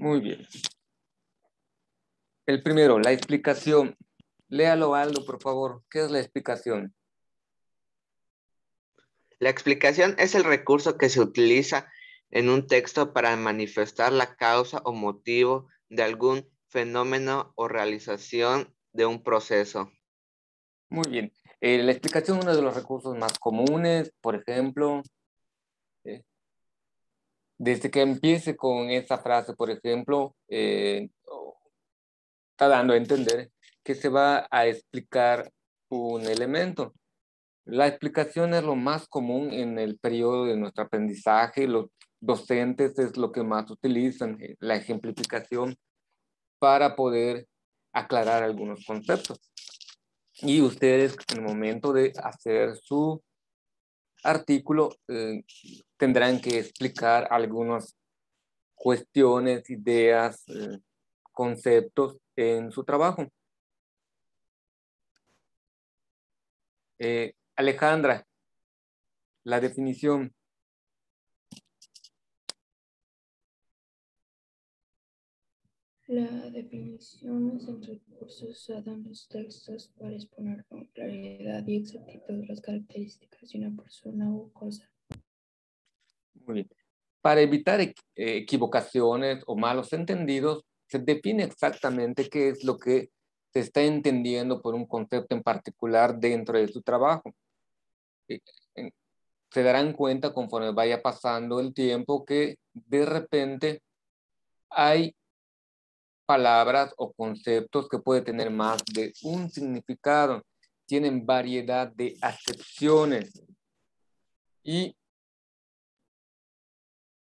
Muy bien. El primero, la explicación. Léalo, Aldo, por favor. ¿Qué es la explicación? La explicación es el recurso que se utiliza en un texto para manifestar la causa o motivo de algún fenómeno o realización de un proceso. Muy bien. La explicación es uno de los recursos más comunes, por ejemplo, desde que empiece con esa frase, por ejemplo, está dando a entender que se va a explicar un elemento. La explicación es lo más común en el periodo de nuestro aprendizaje. Los docentes es lo que más utilizan, la ejemplificación, para poder aclarar algunos conceptos. Y ustedes, en el momento de hacer su artículo, tendrán que explicar algunas cuestiones, ideas, conceptos en su trabajo. Alejandra, la definición. La definición es el recurso usado en los textos para exponer con claridad y exactitud las características de una persona o cosa. Muy bien. Para evitar equivocaciones o malos entendidos, se define exactamente qué es lo que se está entendiendo por un concepto en particular dentro de su trabajo. Se darán cuenta conforme vaya pasando el tiempo que de repente hay palabras o conceptos que pueden tener más de un significado, tienen variedad de acepciones y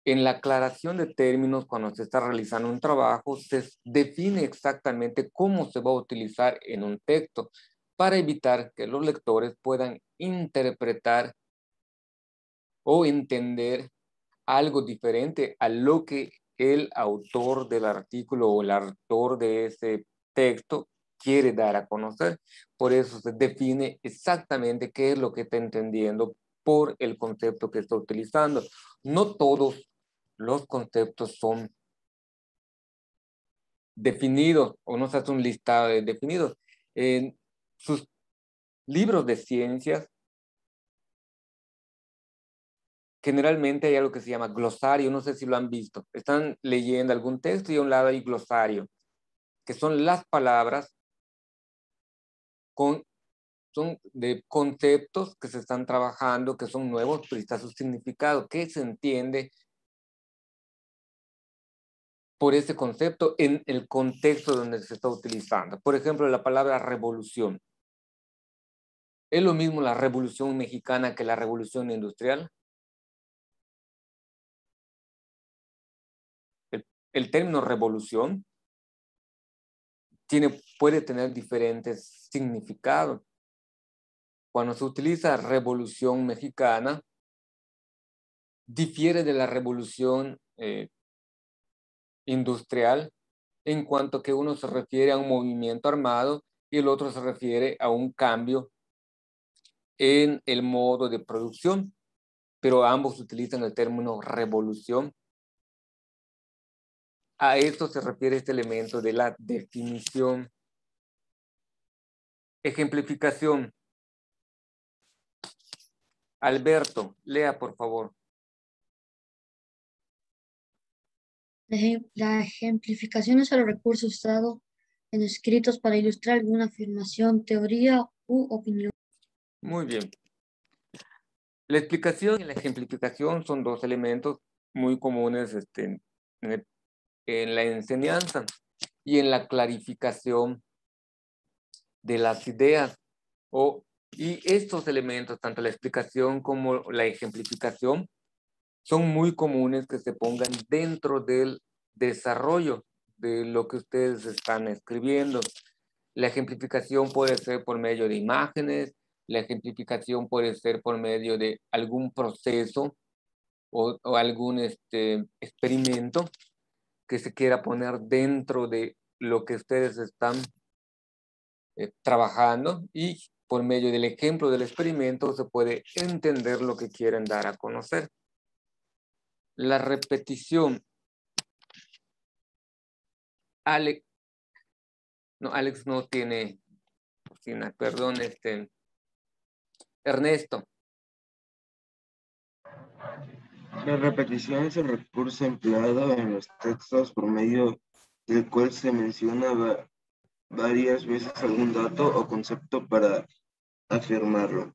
en la aclaración de términos, cuando se está realizando un trabajo, se define exactamente cómo se va a utilizar en un texto para evitar que los lectores puedan interpretar o entender algo diferente a lo que el autor del artículo o el autor de ese texto quiere dar a conocer. Por eso se define exactamente qué es lo que está entendiendo por el concepto que está utilizando. No todos los conceptos son definidos o no se hace un listado de definidos. En sus libros de ciencias, generalmente hay algo que se llama glosario, no sé si lo han visto. Están leyendo algún texto y a un lado hay glosario, que son las palabras son de conceptos que se están trabajando, que son nuevos, pero está su significado, que se entiende por ese concepto en el contexto donde se está utilizando. Por ejemplo, la palabra revolución. ¿Es lo mismo la revolución mexicana que la revolución industrial? El término revolución puede tener diferentes significados. Cuando se utiliza revolución mexicana, difiere de la revolución industrial en cuanto que uno se refiere a un movimiento armado y el otro se refiere a un cambio en el modo de producción, pero ambos utilizan el término revolución. A esto se refiere este elemento de la definición. Ejemplificación. Alberto, lea por favor. La ejemplificación es el recurso usado en escritos para ilustrar alguna afirmación, teoría u opinión. Muy bien. La explicación y la ejemplificación son dos elementos muy comunes en la enseñanza y en la clarificación de las ideas. Y estos elementos, tanto la explicación como la ejemplificación, son muy comunes que se pongan dentro del desarrollo de lo que ustedes están escribiendo. La ejemplificación puede ser por medio de imágenes, la ejemplificación puede ser por medio de algún proceso o algún experimento que se quiera poner dentro de lo que ustedes están trabajando y por medio del ejemplo del experimento se puede entender lo que quieren dar a conocer. La repetición. Alex, no, Alex no tiene cocina, perdón, Ernesto. La repetición es el recurso empleado en los textos por medio del cual se menciona varias veces algún dato o concepto para afirmarlo.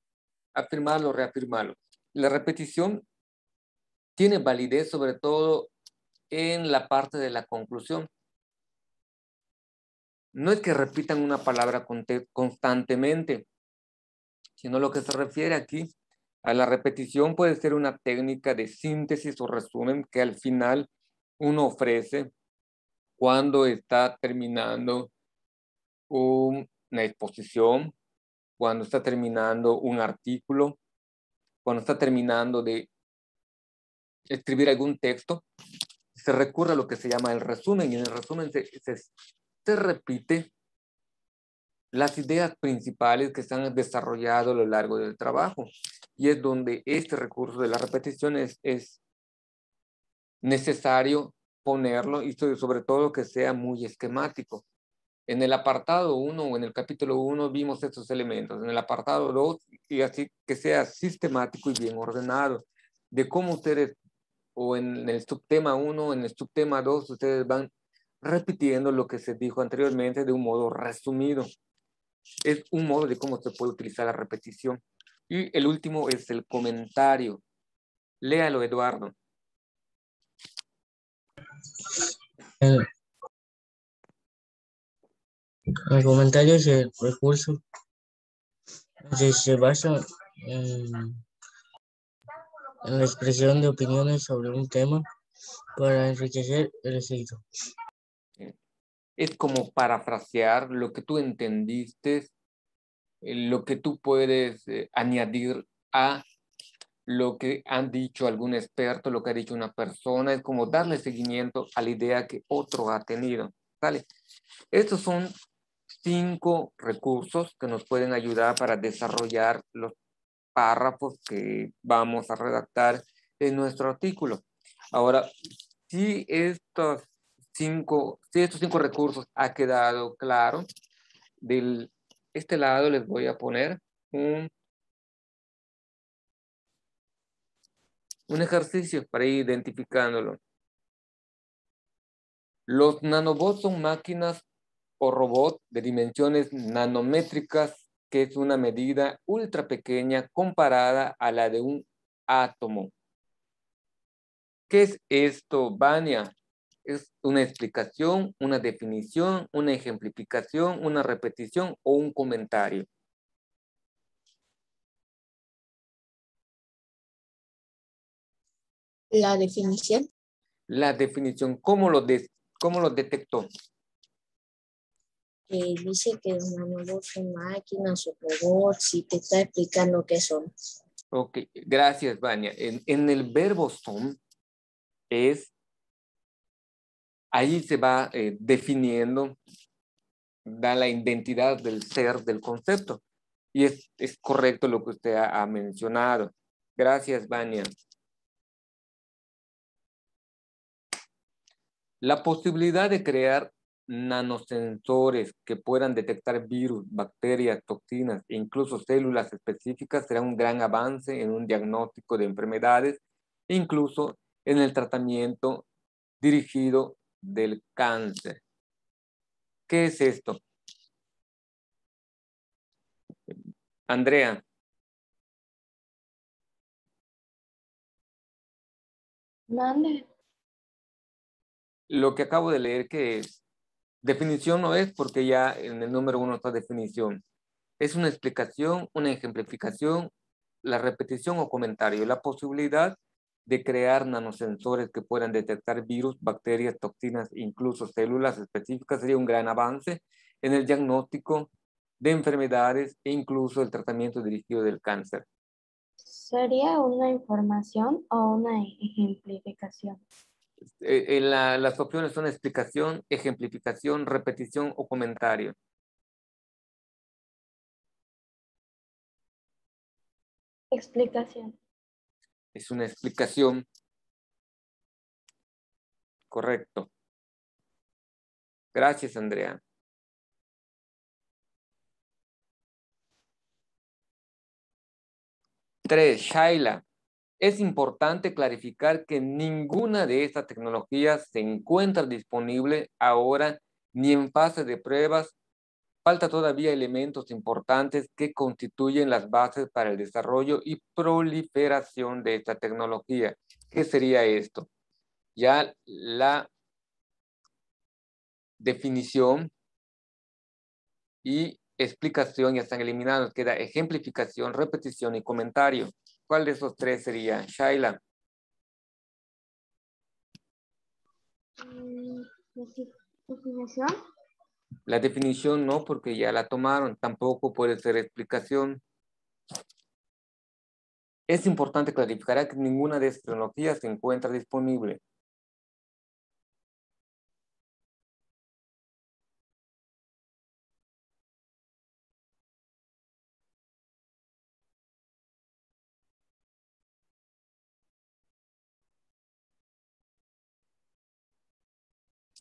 Afirmarlo, reafirmarlo. La repetición tiene validez sobre todo en la parte de la conclusión. No es que repitan una palabra constantemente, sino lo que se refiere aquí a la repetición puede ser una técnica de síntesis o resumen que al final uno ofrece cuando está terminando una exposición, cuando está terminando un artículo, cuando está terminando de escribir algún texto, se recurre a lo que se llama el resumen, y en el resumen se repite las ideas principales que se han desarrollado a lo largo del trabajo. Y es donde este recurso de la repetición es necesario ponerlo, y sobre todo que sea muy esquemático. En el apartado 1 o en el capítulo 1 vimos estos elementos. En el apartado 2, y así que sea sistemático y bien ordenado, de cómo ustedes, o en el subtema 1, en el subtema 2, ustedes van repitiendo lo que se dijo anteriormente de un modo resumido. Es un modo de cómo se puede utilizar la repetición. Y el último es el comentario. Léalo, Eduardo. El comentario es el recurso que se basa en la expresión de opiniones sobre un tema para enriquecer el escrito. Es como parafrasear lo que tú entendiste, lo que tú puedes añadir a lo que han dicho algún experto, lo que ha dicho una persona. Es como darle seguimiento a la idea que otro ha tenido. ¿Vale? Estos son 5 recursos que nos pueden ayudar para desarrollar los párrafos que vamos a redactar en nuestro artículo. Ahora, si estos 5 recursos ha quedado claro, de este lado les voy a poner un ejercicio para ir identificándolo. Los nanobots son máquinas o robots de dimensiones nanométricas, que es una medida ultra pequeña comparada a la de un átomo. ¿Qué es esto, Vania? ¿Es una explicación, una definición, una ejemplificación, una repetición o un comentario? La definición. La definición, ¿cómo lo detectó? Dice que los nanobots son máquinas o robots y te está explicando qué son. Ok, gracias, Vania. En el verbo son, ahí se va definiendo, da la identidad del ser, del concepto. Y es correcto lo que usted ha mencionado. Gracias, Vania. La posibilidad de crear nanosensores que puedan detectar virus, bacterias, toxinas e incluso células específicas será un gran avance en un diagnóstico de enfermedades e incluso en el tratamiento dirigido del cáncer. ¿Qué es esto? Andrea. Mande. Lo que acabo de leer, que es definición, no es, porque ya en el número 1 está definición. Es una explicación, una ejemplificación, la repetición o comentario. La posibilidad de crear nanosensores que puedan detectar virus, bacterias, toxinas, incluso células específicas sería un gran avance en el diagnóstico de enfermedades e incluso el tratamiento dirigido del cáncer. ¿Sería una información o una ejemplificación? Las opciones son explicación, ejemplificación, repetición o comentario. Explicación. Es una explicación. Correcto. Gracias, Andrea. Tres, Shaila. Es importante clarificar que ninguna de estas tecnologías se encuentra disponible ahora ni en fase de pruebas. Falta todavía elementos importantes que constituyen las bases para el desarrollo y proliferación de esta tecnología. ¿Qué sería esto? Ya la definición y explicación ya están eliminados. Queda ejemplificación, repetición y comentario. ¿Cuál de esos tres sería? Shaila. Definición. La definición no, porque ya la tomaron. Tampoco puede ser explicación. Es importante clarificar que ninguna de estas tecnologías se encuentra disponible.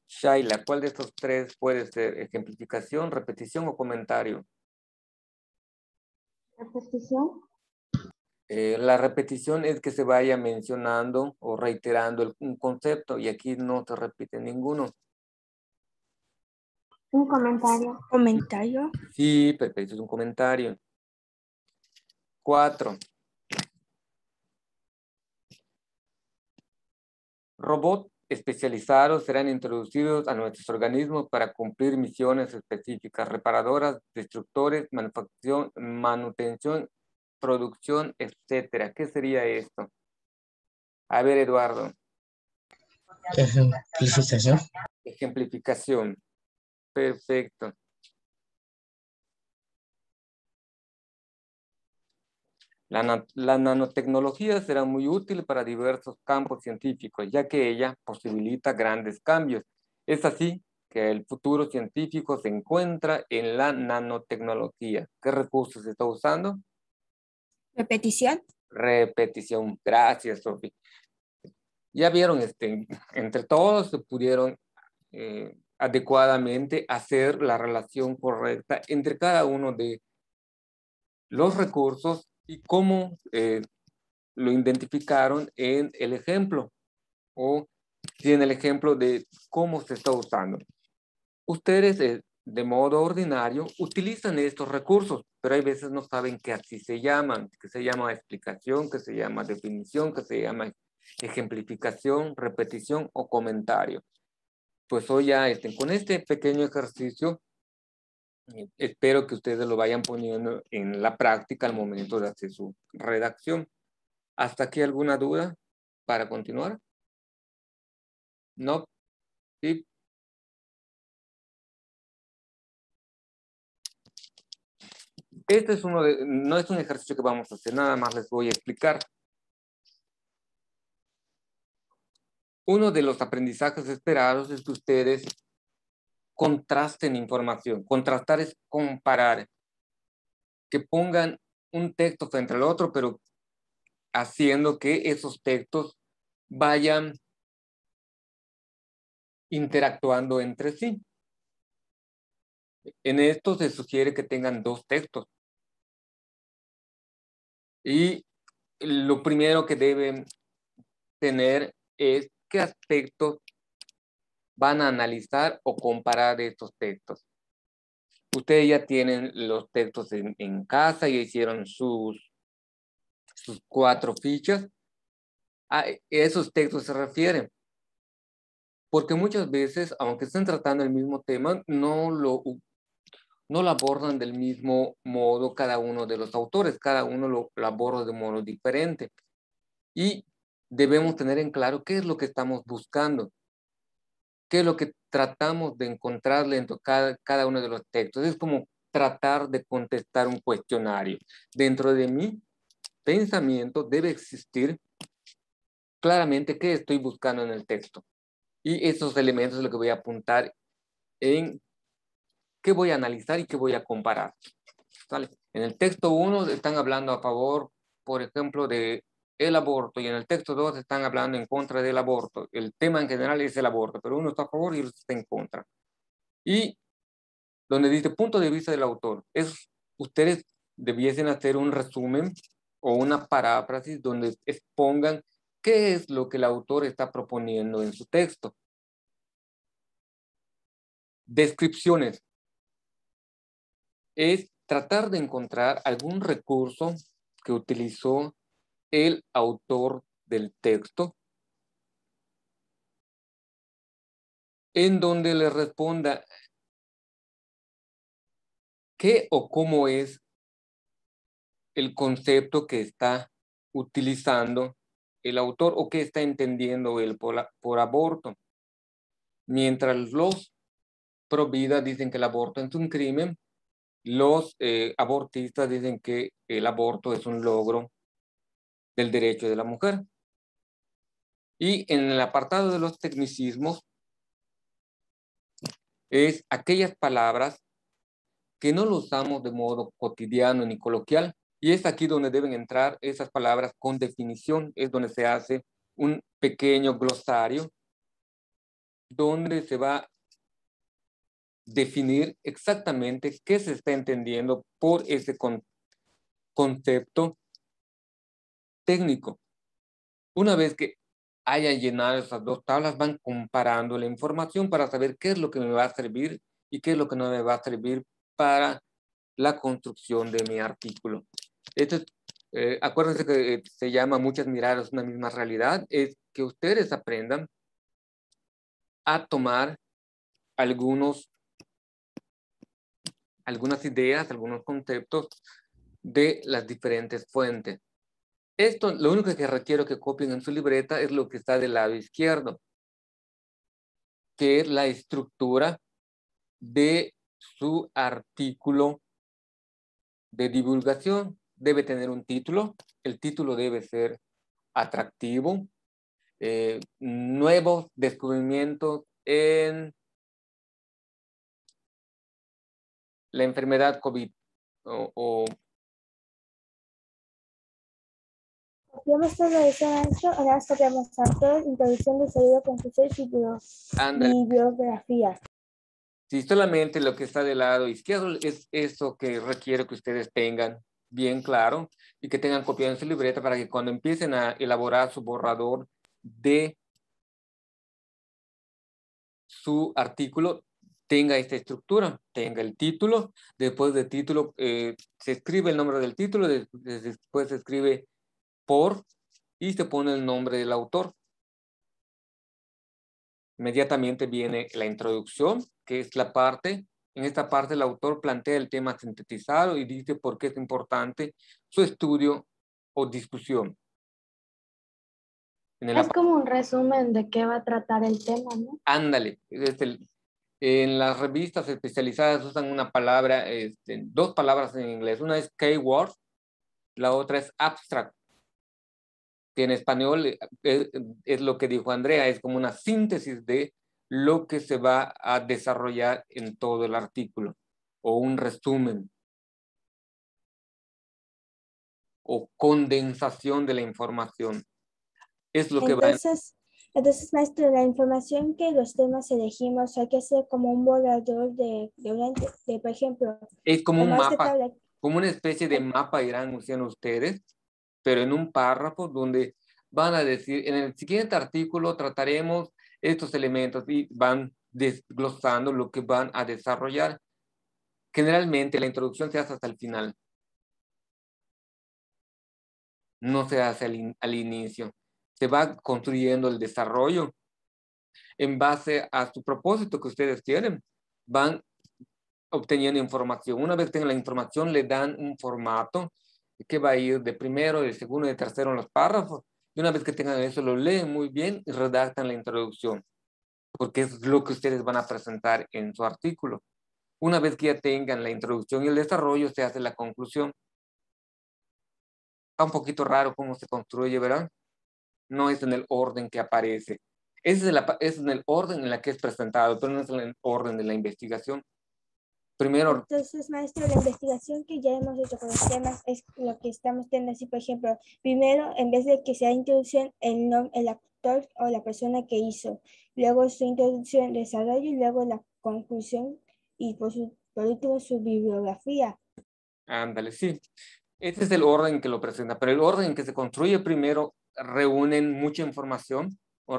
Shaila, ¿cuál de estos tres puede ser ejemplificación, repetición o comentario? Repetición. La repetición es que se vaya mencionando o reiterando un concepto y aquí no se repite ninguno. Un comentario. Comentario. Sí, perfecto, es un comentario. 4. Robots especializados serán introducidos a nuestros organismos para cumplir misiones específicas, reparadoras, destructores, manutención, producción, etcétera. ¿Qué sería esto? A ver, Eduardo. Ejemplificación. Ejemplificación. Perfecto. La nanotecnología será muy útil para diversos campos científicos, ya que ella posibilita grandes cambios. Es así que el futuro científico se encuentra en la nanotecnología. ¿Qué recursos se está usando? Repetición. Repetición. Gracias, Sofi. Ya vieron, entre todos se pudieron adecuadamente hacer la relación correcta entre cada uno de los recursos y cómo lo identificaron en el ejemplo o en el ejemplo de cómo se está usando. Ustedes de modo ordinario utilizan estos recursos, pero hay veces no saben que así se llaman, que se llama explicación, que se llama definición, que se llama ejemplificación, repetición o comentario. Pues hoy ya con este pequeño ejercicio espero que ustedes lo vayan poniendo en la práctica al momento de hacer su redacción. ¿Hasta aquí alguna duda para continuar? ¿No? ¿Sí? Este es no es un ejercicio que vamos a hacer, nada más les voy a explicar. Uno de los aprendizajes esperados es que ustedes contrasten información. Contrastar es comparar. Que pongan un texto frente al otro, pero haciendo que esos textos vayan interactuando entre sí. En esto se sugiere que tengan dos textos. Y lo primero que deben tener es qué aspectos van a analizar o comparar estos textos. Ustedes ya tienen los textos en casa y hicieron sus 4 fichas. A esos textos se refieren. Porque muchas veces, aunque estén tratando el mismo tema, no lo abordan del mismo modo cada uno de los autores. Cada uno lo aborda de modo diferente. Y debemos tener en claro qué es lo que estamos buscando. ¿Qué es lo que tratamos de encontrarle en cada uno de los textos? Es como tratar de contestar un cuestionario. Dentro de mi pensamiento debe existir claramente qué estoy buscando en el texto. Y esos elementos es lo que voy a apuntar en qué voy a analizar y qué voy a comparar. ¿Vale? En el texto 1 están hablando a favor, por ejemplo, de el aborto, y en el texto 2 están hablando en contra del aborto. El tema en general es el aborto, pero uno está a favor y otro está en contra. Y donde dice punto de vista del autor, ustedes debiesen hacer un resumen o una paráfrasis donde expongan qué es lo que el autor está proponiendo en su texto. Descripciones. Es tratar de encontrar algún recurso que utilizó el autor del texto en donde le responda qué o cómo es el concepto que está utilizando el autor o qué está entendiendo él por aborto. Mientras los pro vida dicen que el aborto es un crimen, los abortistas dicen que el aborto es un logro del derecho de la mujer. Y en el apartado de los tecnicismos es aquellas palabras que no lo usamos de modo cotidiano ni coloquial. Y es aquí donde deben entrar esas palabras con definición, es donde se hace un pequeño glosario donde se va a definir exactamente qué se está entendiendo por ese concepto técnico. Una vez que hayan llenado esas dos tablas, van comparando la información para saber qué es lo que me va a servir y qué es lo que no me va a servir para la construcción de mi artículo. Esto es, acuérdense que se llama muchas miradas una misma realidad, es que ustedes aprendan a tomar algunas ideas, algunos conceptos de las diferentes fuentes. Esto, lo único que requiero que copien en su libreta es lo que está del lado izquierdo, que es la estructura de su artículo de divulgación. Debe tener un título, el título debe ser atractivo, nuevos descubrimientos en la enfermedad COVID Copiamos todo eso, maestro. Ahora copiamos autor, introducción de salud, conclusión y biografía. Si solamente lo que está del lado izquierdo es eso que requiero que ustedes tengan bien claro y que tengan copiado en su libreta para que cuando empiecen a elaborar su borrador de su artículo tenga esta estructura, tenga el título, después del título se escribe el nombre del título, después se escribe por y se pone el nombre del autor. Inmediatamente viene la introducción, que es la parte, en esta parte el autor plantea el tema sintetizado y dice por qué es importante su estudio o discusión. Es como un resumen de qué va a tratar el tema, ¿no? Ándale, en las revistas especializadas usan una palabra, dos palabras en inglés, una es keyword, la otra es abstract, que en español es lo que dijo Andrea, es como una síntesis de lo que se va a desarrollar en todo el artículo, o un resumen, o condensación de la información. Es lo que Entonces, maestro, la información que los temas elegimos hay que hacer como un borrador de por ejemplo. Es como un mapa, como una especie de mapa irán usando ustedes, pero en un párrafo donde van a decir, en el siguiente artículo trataremos estos elementos y van desglosando lo que van a desarrollar. Generalmente la introducción se hace hasta el final. No se hace al inicio. Se va construyendo el desarrollo en base a su propósito que ustedes tienen. Van obteniendo información. Una vez que tengan la información, le dan un formato que va a ir de primero, de segundo y de tercero en los párrafos. Y una vez que tengan eso, lo leen muy bien y redactan la introducción, porque es lo que ustedes van a presentar en su artículo. Una vez que ya tengan la introducción y el desarrollo, se hace la conclusión. Está un poquito raro cómo se construye, ¿verdad? No es en el orden que aparece. Es en el orden en la que es presentado, pero no es en el orden de la investigación. Primero. Entonces, maestro, la investigación que ya hemos hecho con los temas es lo que estamos teniendo así, por ejemplo, primero, en vez de que sea introducción, el actor o la persona que hizo, luego su introducción, desarrollo y luego la conclusión y por último su bibliografía. Ándale, sí. Este es el orden que lo presenta, pero el orden en que se construye primero reúnen mucha información o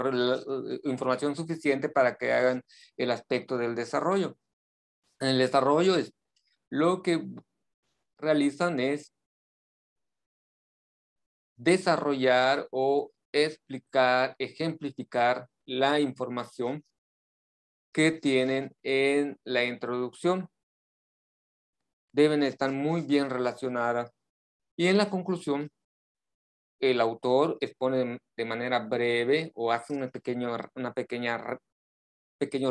información suficiente para que hagan el aspecto del desarrollo. En el desarrollo es lo que realizan es desarrollar o explicar, ejemplificar la información que tienen en la introducción. Deben estar muy bien relacionadas. Y en la conclusión, el autor expone de manera breve o hace un pequeño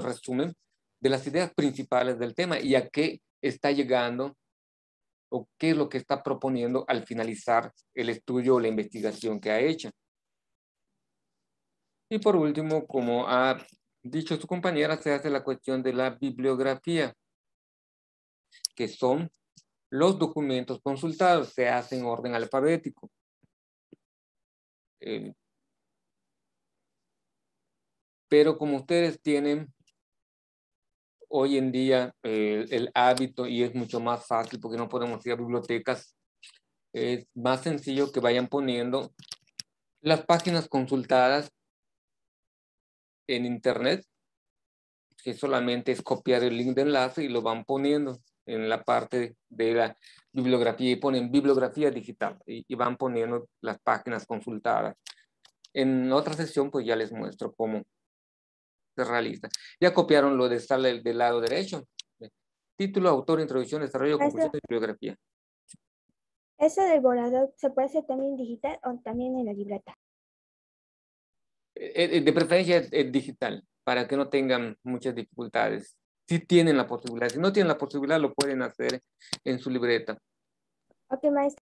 resumen de las ideas principales del tema y a qué está llegando o qué es lo que está proponiendo al finalizar el estudio o la investigación que ha hecho. Y por último, como ha dicho su compañera, se hace la cuestión de la bibliografía, que son los documentos consultados, se hace en orden alfabético. Pero como ustedes tienen hoy en día el hábito y es mucho más fácil porque no podemos ir a bibliotecas, es más sencillo que vayan poniendo las páginas consultadas en internet, que solamente es copiar el link de enlace y lo van poniendo en la parte de la bibliografía y ponen bibliografía digital y van poniendo las páginas consultadas. En otra sesión pues ya les muestro cómo se realiza. Ya copiaron lo de estar del lado derecho. Título, autor, introducción, desarrollo, conclusión y bibliografía. ¿Eso del borrador se puede hacer también digital o también en la libreta? De preferencia es digital, para que no tengan muchas dificultades. Si tienen la posibilidad, si no tienen la posibilidad, lo pueden hacer en su libreta. Ok, maestro.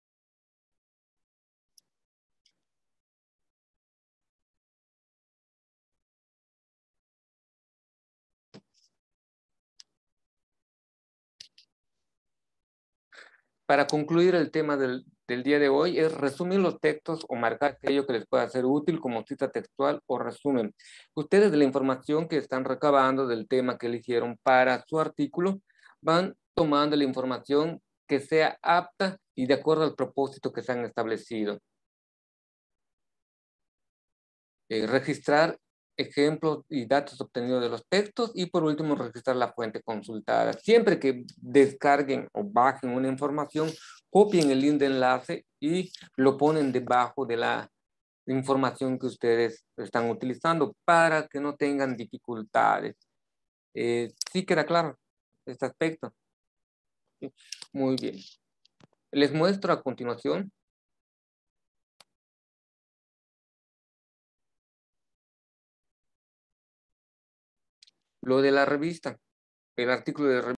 Para concluir el tema del día de hoy es resumir los textos o marcar aquello que les pueda ser útil como cita textual o resumen. Ustedes de la información que están recabando del tema que eligieron para su artículo van tomando la información que sea apta y de acuerdo al propósito que se han establecido. Registrar ejemplos y datos obtenidos de los textos y por último registrar la fuente consultada. Siempre que descarguen o bajen una información, copien el link de enlace y lo ponen debajo de la información que ustedes están utilizando para que no tengan dificultades. ¿Sí queda claro este aspecto? Sí. Muy bien. Les muestro a continuación lo de la revista, el artículo de revista.